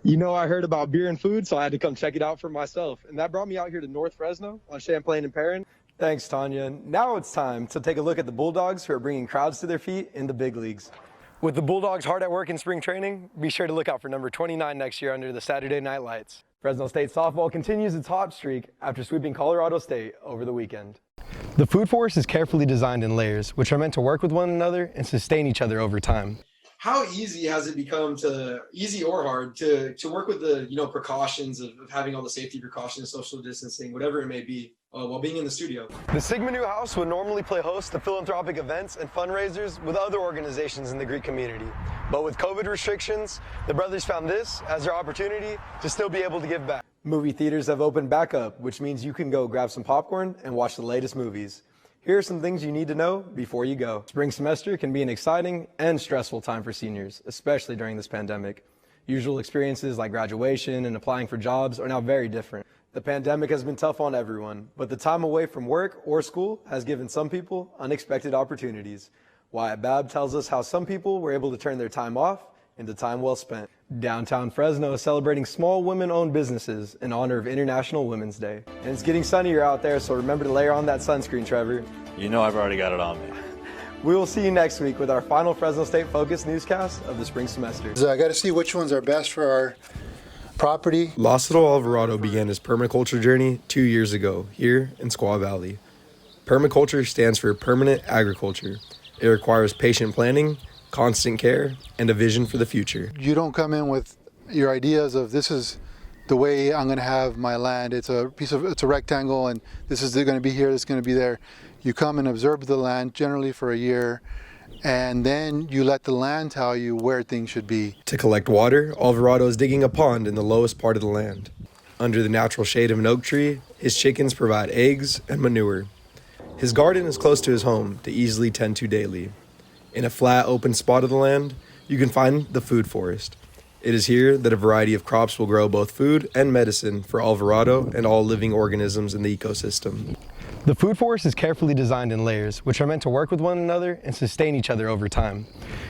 I heard about beer and food, so I had to come check it out for myself. And that brought me out here to North Fresno on Champlain and Perrin. Thanks, Tanya. Now it's time to take a look at the Bulldogs who are bringing crowds to their feet in the big leagues. With the Bulldogs hard at work in spring training, be sure to look out for number 29 next year under the Saturday Night Lights. Fresno State softball continues its hot streak after sweeping Colorado State over the weekend. The food forest is carefully designed in layers, which are meant to work with one another and sustain each other over time. How easy has it become easy or hard, to work with the, precautions of having all the safety precautions, social distancing, whatever it may be, while being in the studio? The Sigma Nu House would normally play host to philanthropic events and fundraisers with other organizations in the Greek community. But with COVID restrictions, the brothers found this as their opportunity to still be able to give back. Movie theaters have opened back up, which means you can go grab some popcorn and watch the latest movies. Here are some things you need to know before you go. Spring semester can be an exciting and stressful time for seniors, especially during this pandemic. Usual experiences like graduation and applying for jobs are now very different. The pandemic has been tough on everyone, but the time away from work or school has given some people unexpected opportunities. Wyatt Babb tells us how some people were able to turn their time off into time well spent. Downtown Fresno is celebrating small women-owned businesses in honor of International Women's Day. And it's getting sunnier out there, so remember to layer on that sunscreen, Trevor. You know I've already got it on me. We will see you next week with our final Fresno State Focus newscast of the spring semester. I got to see which ones are best for our property. Lázaro Alvarado began his permaculture journey 2 years ago here in Squaw Valley. Permaculture stands for permanent agriculture. It requires patient planning, constant care, and a vision for the future. You don't come in with your ideas of this is the way I'm going to have my land. It's a rectangle, and this is going to be here, this is going to be there. You come and observe the land generally for a year, and then you let the land tell you where things should be. To collect water, Alvarado is digging a pond in the lowest part of the land. Under the natural shade of an oak tree, his chickens provide eggs and manure. His garden is close to his home to easily tend to daily. In a flat, open spot of the land, you can find the food forest. It is here that a variety of crops will grow both food and medicine for Alvarado and all living organisms in the ecosystem. The food forest is carefully designed in layers, which are meant to work with one another and sustain each other over time.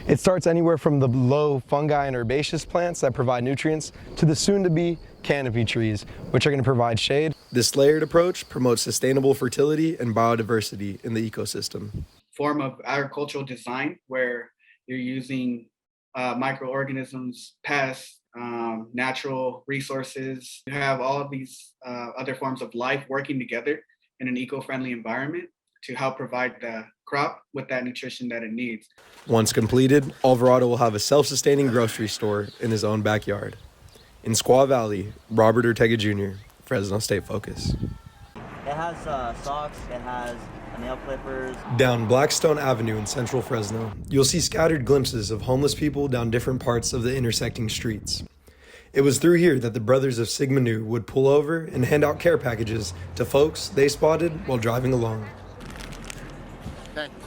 It starts anywhere from the low fungi and herbaceous plants that provide nutrients to the soon-to-be canopy trees, which are going to provide shade. This layered approach promotes sustainable fertility and biodiversity in the ecosystem. Form of agricultural design where you're using microorganisms, pests, natural resources. You have all of these other forms of life working together in an eco-friendly environment to help provide the crop with that nutrition that it needs. Once completed, Alvarado will have a self-sustaining grocery store in his own backyard. In Squaw Valley, Robert Ortega Jr., Fresno State Focus. It has socks, it has nail clippers. Down Blackstone Avenue in central Fresno, you'll see scattered glimpses of homeless people down different parts of the intersecting streets. It was through here that the brothers of Sigma Nu would pull over and hand out care packages to folks they spotted while driving along.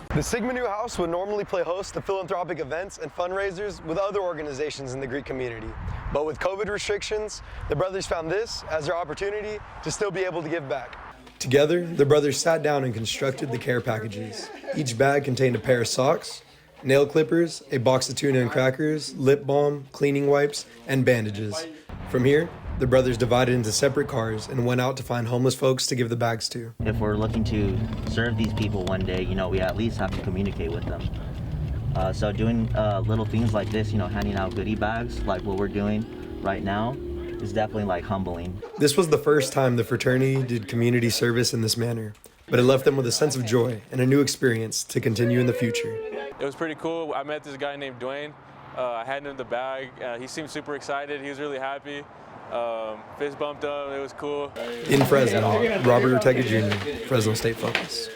The Sigma Nu House would normally play host to philanthropic events and fundraisers with other organizations in the Greek community. But with COVID restrictions, the brothers found this as their opportunity to still be able to give back. Together, the brothers sat down and constructed the care packages. Each bag contained a pair of socks, nail clippers, a box of tuna and crackers, lip balm, cleaning wipes, and bandages. From here, the brothers divided into separate cars and went out to find homeless folks to give the bags to. If we're looking to serve these people one day, we at least have to communicate with them. So doing little things like this, handing out goodie bags like what we're doing right now is definitely humbling. This was the first time the fraternity did community service in this manner, but it left them with a sense of joy and a new experience to continue in the future. It was pretty cool. I met this guy named Dwayne. I handed him the bag. He seemed super excited. He was really happy. Fist bumped him. It was cool. In Fresno, Robert Ortega Jr., Fresno State Focus.